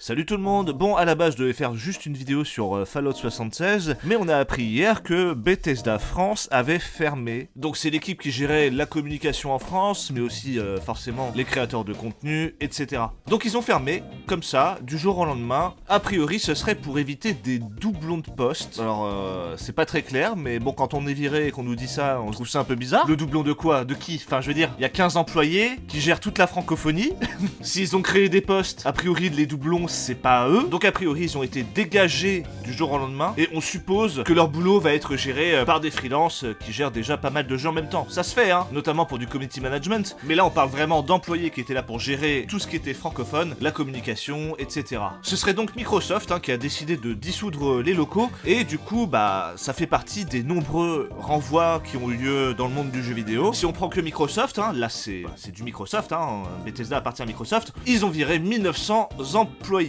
Salut tout le monde. Bon, à la base je devais faire juste une vidéo sur Fallout 76, mais on a appris hier que Bethesda France avait fermé. Donc c'est l'équipe qui gérait la communication en France, mais aussi forcément les créateurs de contenu, etc. Donc ils ont fermé, comme ça, du jour au lendemain. A priori ce serait pour éviter des doublons de postes. Alors c'est pas très clair, mais bon, quand on est viré et qu'on nous dit ça, on trouve ça un peu bizarre. Le doublon de quoi? De qui? Enfin je veux dire, il y a 15 employés qui gèrent toute la francophonie. S'ils ont créé des postes, a priori les doublons c'est pas à eux, donc a priori ils ont été dégagés du jour au lendemain, et on suppose que leur boulot va être géré par des freelances qui gèrent déjà pas mal de jeux en même temps. Ça se fait, hein, notamment pour du community management, mais là on parle vraiment d'employés qui étaient là pour gérer tout ce qui était francophone, la communication, etc. Ce serait donc Microsoft qui a décidé de dissoudre les locaux, et du coup bah ça fait partie des nombreux renvois qui ont eu lieu dans le monde du jeu vidéo. Si on prend que Microsoft, là c'est du Microsoft, Bethesda appartient à Microsoft, ils ont viré 1900 employés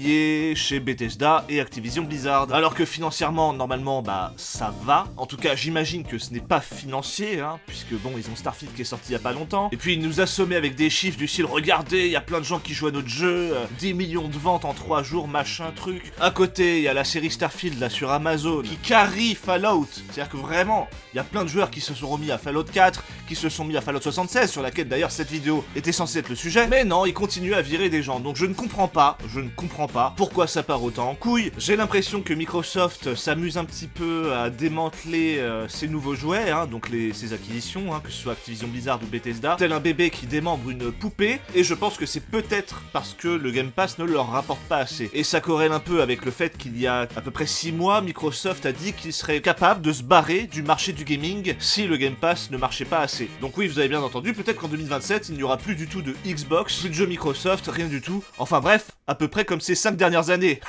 chez Bethesda et Activision Blizzard. Alors que financièrement, normalement, bah ça va. En tout cas, j'imagine que ce n'est pas financier, puisque bon, ils ont Starfield qui est sorti il y a pas longtemps. Et puis ils nous assommaient avec des chiffres du style, regardez, il y a plein de gens qui jouent à notre jeu, 10 millions de ventes en 3 jours, machin truc. À côté, il y a la série Starfield là sur Amazon qui carry Fallout. C'est-à-dire que vraiment, il y a plein de joueurs qui se sont remis à Fallout 4, qui se sont mis à Fallout 76, sur laquelle d'ailleurs cette vidéo était censée être le sujet. Mais non, ils continuent à virer des gens. Donc je ne comprends pas pourquoi ça part autant en couille. J'ai l'impression que Microsoft s'amuse un petit peu à démanteler ses nouveaux jouets, donc ses acquisitions, que ce soit Activision Blizzard ou Bethesda, tel un bébé qui démembre une poupée, et je pense que c'est peut-être parce que le Game Pass ne leur rapporte pas assez. Et ça corrèle un peu avec le fait qu'il y a à peu près 6 mois, Microsoft a dit qu'il serait capable de se barrer du marché du gaming si le Game Pass ne marchait pas assez. Donc oui, vous avez bien entendu, peut-être qu'en 2027, il n'y aura plus du tout de Xbox, plus de jeux Microsoft, rien du tout. Enfin bref, à peu près comme ces 5 dernières années.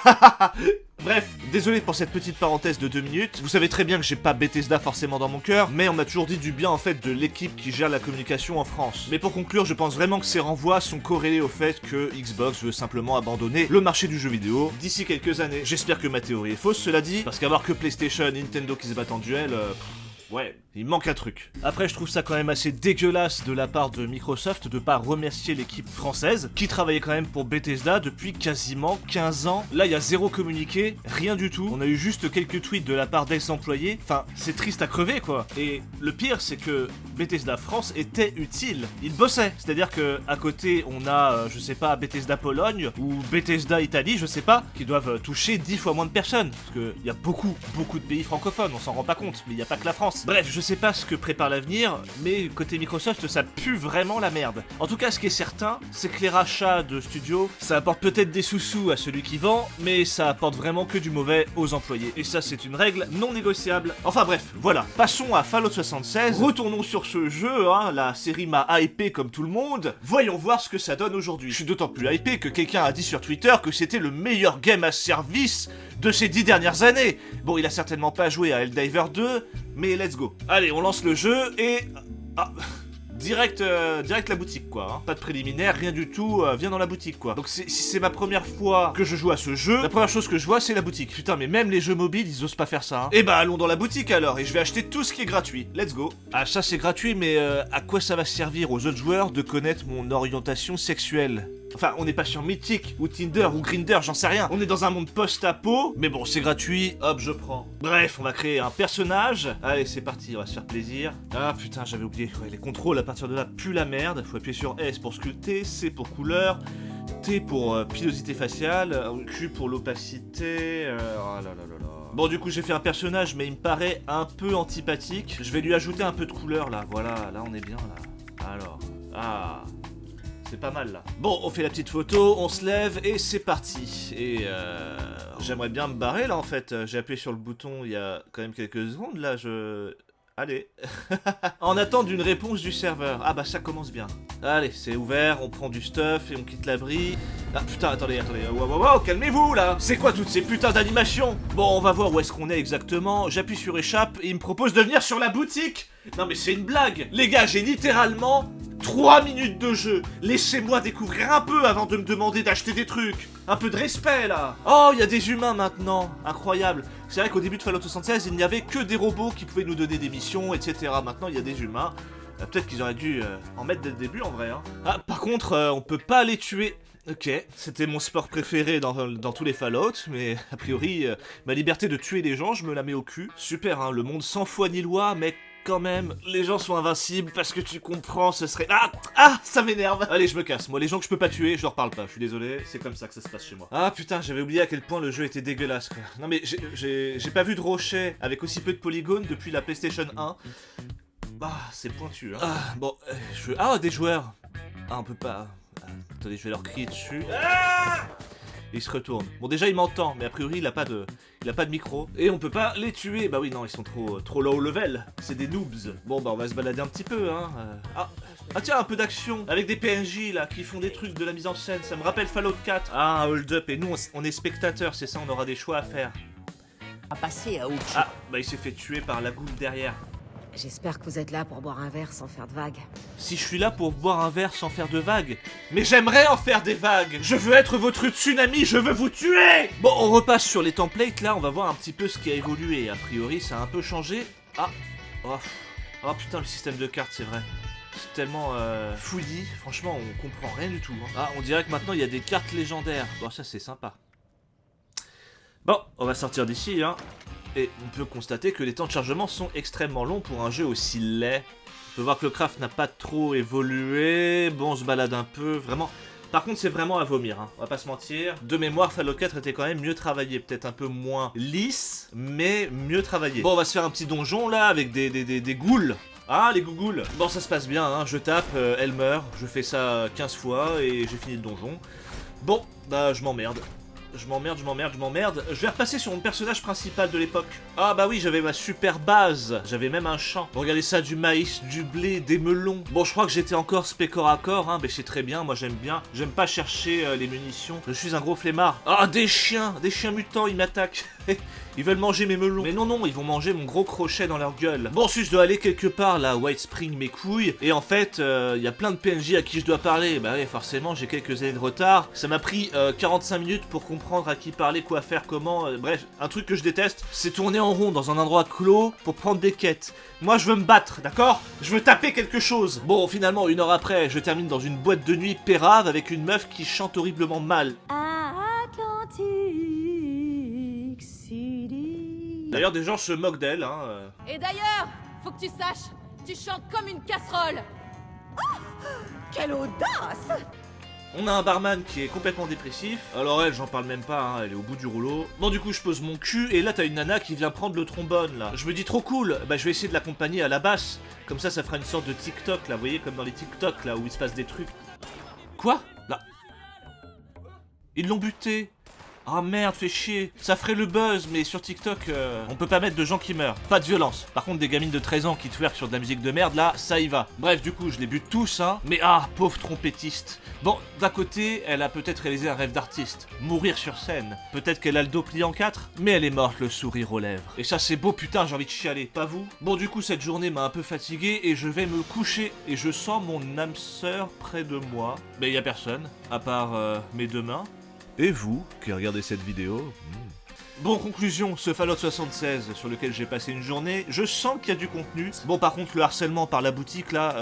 Bref, désolé pour cette petite parenthèse de 2 minutes. Vous savez très bien que j'ai pas Bethesda forcément dans mon cœur, mais on m'a toujours dit du bien en fait de l'équipe qui gère la communication en France. Mais pour conclure, je pense vraiment que ces renvois sont corrélés au fait que Xbox veut simplement abandonner le marché du jeu vidéo d'ici quelques années. J'espère que ma théorie est fausse, cela dit, parce qu'avoir que PlayStation et Nintendo qui se battent en duel, ouais, il manque un truc. Après, je trouve ça quand même assez dégueulasse de la part de Microsoft de pas remercier l'équipe française, qui travaillait quand même pour Bethesda depuis quasiment 15 ans. Là, il y a zéro communiqué, rien du tout. On a eu juste quelques tweets de la part d'ex-employés. Enfin, c'est triste à crever, quoi. Et le pire, c'est que Bethesda France était utile. Ils bossaient. C'est-à-dire que à côté, on a, je sais pas, Bethesda Pologne, ou Bethesda Italie, je sais pas, qui doivent toucher 10 fois moins de personnes. Parce qu'il y a beaucoup de pays francophones, on s'en rend pas compte, mais il n'y a pas que la France. Bref, je sais pas ce que prépare l'avenir, mais côté Microsoft, ça pue vraiment la merde. En tout cas, ce qui est certain, c'est que les rachats de studios, ça apporte peut-être des sous-sous à celui qui vend, mais ça apporte vraiment que du mauvais aux employés. Et ça, c'est une règle non négociable. Enfin bref, voilà. Passons à Fallout 76. Retournons sur ce jeu, la série m'a hypé comme tout le monde. Voyons voir ce que ça donne aujourd'hui. Je suis d'autant plus hypé que quelqu'un a dit sur Twitter que c'était le meilleur game as service de ces 10 dernières années. Bon, il a certainement pas joué à Helldivers 2, mais let's go. Allez, on lance le jeu et... Direct la boutique, quoi. Pas de préliminaire, rien du tout, viens dans la boutique, quoi. Donc si c'est ma première fois que je joue à ce jeu, la première chose que je vois, c'est la boutique. Putain, mais même les jeux mobiles, ils osent pas faire ça, Eh bah, allons dans la boutique, alors, et je vais acheter tout ce qui est gratuit. Let's go. Ah, ça, c'est gratuit, mais à quoi ça va servir aux autres joueurs de connaître mon orientation sexuelle ? Enfin, on n'est pas sur Mythic, ou Tinder, ou Grindr, j'en sais rien. On est dans un monde post-apo, mais bon, c'est gratuit, hop, je prends. Bref, on va créer un personnage. Allez, c'est parti, on va se faire plaisir. Ah putain, j'avais oublié. Ouais, les contrôles, à partir de là, puent la merde. Faut appuyer sur S pour sculpter, C pour couleur, T pour pilosité faciale, Q pour l'opacité. Oh là là là là. Bon, du coup, j'ai fait un personnage, mais il me paraît un peu antipathique. Je vais lui ajouter un peu de couleur, là. Voilà, là, on est bien, là. Alors, c'est pas mal là. Bon, on fait la petite photo, on se lève et c'est parti. Et j'aimerais bien me barrer là en fait. J'ai appuyé sur le bouton il y a quand même quelques secondes là, Allez. En attente d'une réponse du serveur. Ah bah ça commence bien. Allez, c'est ouvert, on prend du stuff et on quitte l'abri. Ah putain, attendez. Wow, calmez-vous là. C'est quoi toutes ces putains d'animations? Bon, on va voir où est-ce qu'on est exactement. J'appuie sur échappe et il me propose de venir sur la boutique. Non mais c'est une blague. Les gars, j'ai littéralement 3 minutes de jeu. Laissez-moi découvrir un peu avant de me demander d'acheter des trucs. Un peu de respect là. Oh, il y a des humains maintenant. Incroyable. C'est vrai qu'au début de Fallout 76, il n'y avait que des robots qui pouvaient nous donner des missions, etc. Maintenant, il y a des humains. Peut-être qu'ils auraient dû en mettre dès le début en vrai. Ah, par contre, on peut pas les tuer. Ok, c'était mon sport préféré dans tous les Fallout, mais a priori, ma liberté de tuer les gens, je me la mets au cul. Super, hein, le monde sans foi ni loi, mais quand même, les gens sont invincibles parce que tu comprends, ce serait... Ah, ça m'énerve. Allez, je me casse. Moi, les gens que je peux pas tuer, je leur parle pas. Je suis désolé, c'est comme ça que ça se passe chez moi. Ah putain, j'avais oublié à quel point le jeu était dégueulasse, quoi. Non mais j'ai pas vu de rocher avec aussi peu de polygones depuis la PlayStation 1. Ah, c'est pointu, hein. Ah, bon, Ah, des joueurs. Ah, on peut pas... Attendez, je vais leur crier dessus. Et il se retourne. Bon, déjà, il m'entend, mais a priori, il a pas de micro. Et on peut pas les tuer. Bah oui, non, ils sont trop low level. C'est des noobs. Bon, bah, on va se balader un petit peu, hein. Ah, tiens, un peu d'action. Avec des PNJ, là, qui font des trucs, de la mise en scène. Ça me rappelle Fallout 4. Ah, un hold-up. Et nous, on est spectateurs, c'est ça, on aura des choix à faire. À passer à autre chose. Ah, bah, il s'est fait tuer par la goule derrière. J'espère que vous êtes là pour boire un verre sans faire de vagues. Si je suis là pour boire un verre sans faire de vagues. Mais j'aimerais en faire des vagues. Je veux être votre tsunami, je veux vous tuer. Bon, on repasse sur les templates, là, on va voir un petit peu ce qui a évolué. A priori, ça a un peu changé. Ah, oh putain, le système de cartes, c'est vrai. C'est tellement fouillis, franchement, on comprend rien du tout. Hein. Ah, on dirait que maintenant, il y a des cartes légendaires. Bon, ça, c'est sympa. Bon, on va sortir d'ici, hein. Et on peut constater que les temps de chargement sont extrêmement longs pour un jeu aussi laid. On peut voir que le craft n'a pas trop évolué. Bon, on se balade un peu, vraiment. Par contre, c'est vraiment à vomir, hein. On va pas se mentir. De mémoire, Fallout 4 était quand même mieux travaillé. Peut-être un peu moins lisse, mais mieux travaillé. Bon, on va se faire un petit donjon, là, avec des ghouls. Ah, les gougoules. Bon, ça se passe bien, hein. Je tape, elle meurt. Je fais ça 15 fois et j'ai fini le donjon. Bon, bah, je m'emmerde. Je m'emmerde. Je vais repasser sur mon personnage principal de l'époque. Ah bah oui, j'avais ma super base. J'avais même un champ. Regardez ça, du maïs, du blé, des melons. Bon, je crois que j'étais encore spé corps à corps, hein. Mais c'est très bien, moi j'aime bien. J'aime pas chercher les munitions. Je suis un gros flemmard. Ah, des chiens mutants, ils m'attaquent. Ils veulent manger mes melons. Mais non, ils vont manger mon gros crochet dans leur gueule. Bon, ensuite, je dois aller quelque part, là, White Spring, mes couilles. Et en fait, il y a plein de PNJ à qui je dois parler. Bah oui, forcément, j'ai quelques années de retard. Ça m'a pris 45 minutes pour comprendre à qui parler, quoi faire, comment. Bref, un truc que je déteste, c'est tourner en rond dans un endroit clos pour prendre des quêtes. Moi, je veux me battre, d'accord? Je veux taper quelque chose. Bon, finalement, 1 heure après, je termine dans une boîte de nuit pérave avec une meuf qui chante horriblement mal. Atlantic City. D'ailleurs, des gens se moquent d'elle, hein. Et d'ailleurs, faut que tu saches, tu chantes comme une casserole. Quelle audace! On a un barman qui est complètement dépressif. Alors elle, j'en parle même pas, hein, elle est au bout du rouleau. Bon, du coup, je pose mon cul, et là, t'as une nana qui vient prendre le trombone, là. Je me dis, trop cool, bah je vais essayer de l'accompagner à la basse. Comme ça fera une sorte de TikTok, là, vous voyez, comme dans les TikTok, là, où il se passe des trucs. Quoi? Là. Ils l'ont buté. Ah merde, fait chier. Ça ferait le buzz, mais sur TikTok, on peut pas mettre de gens qui meurent. Pas de violence. Par contre, des gamines de 13 ans qui twerkent sur de la musique de merde, là, ça y va. Bref, du coup, je les bute tous, hein. Mais pauvre trompettiste. Bon, d'un côté, elle a peut-être réalisé un rêve d'artiste. Mourir sur scène. Peut-être qu'elle a le dos plié en 4, mais elle est morte, le sourire aux lèvres. Et ça, c'est beau, putain, j'ai envie de chialer. Pas vous? Bon, du coup, cette journée m'a un peu fatigué, et je vais me coucher. Et je sens mon âme sœur près de moi. Mais y a personne, à part mes deux mains. Et vous, qui regardez cette vidéo... Bon, conclusion, ce Fallout 76 sur lequel j'ai passé une journée, je sens qu'il y a du contenu. Bon, par contre, le harcèlement par la boutique, là,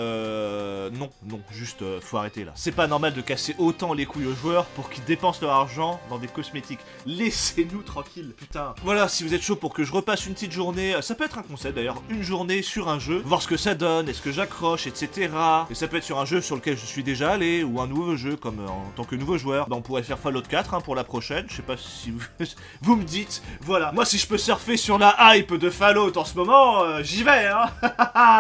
non, juste, faut arrêter, là. C'est pas normal de casser autant les couilles aux joueurs pour qu'ils dépensent leur argent dans des cosmétiques. Laissez-nous tranquilles, putain. Voilà, si vous êtes chaud pour que je repasse une petite journée, ça peut être un concept, d'ailleurs, une journée sur un jeu, voir ce que ça donne, est-ce que j'accroche, etc. Et ça peut être sur un jeu sur lequel je suis déjà allé, ou un nouveau jeu, comme en tant que nouveau joueur. Bah, on pourrait faire Fallout 4, hein, pour la prochaine, je sais pas si vous... vous me dites. Voilà, moi si je peux surfer sur la hype de Fallout en ce moment, j'y vais, hein.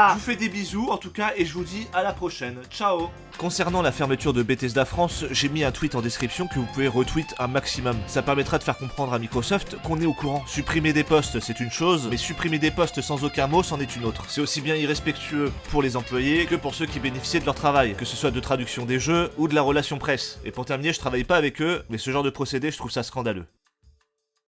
Je vous fais des bisous en tout cas et je vous dis à la prochaine. Ciao. Concernant la fermeture de Bethesda France, j'ai mis un tweet en description que vous pouvez retweet un maximum. Ça permettra de faire comprendre à Microsoft qu'on est au courant. Supprimer des postes, c'est une chose, mais supprimer des postes sans aucun mot, c'en est une autre. C'est aussi bien irrespectueux pour les employés que pour ceux qui bénéficiaient de leur travail, que ce soit de traduction des jeux ou de la relation presse. Et pour terminer, je travaille pas avec eux, mais ce genre de procédé, je trouve ça scandaleux.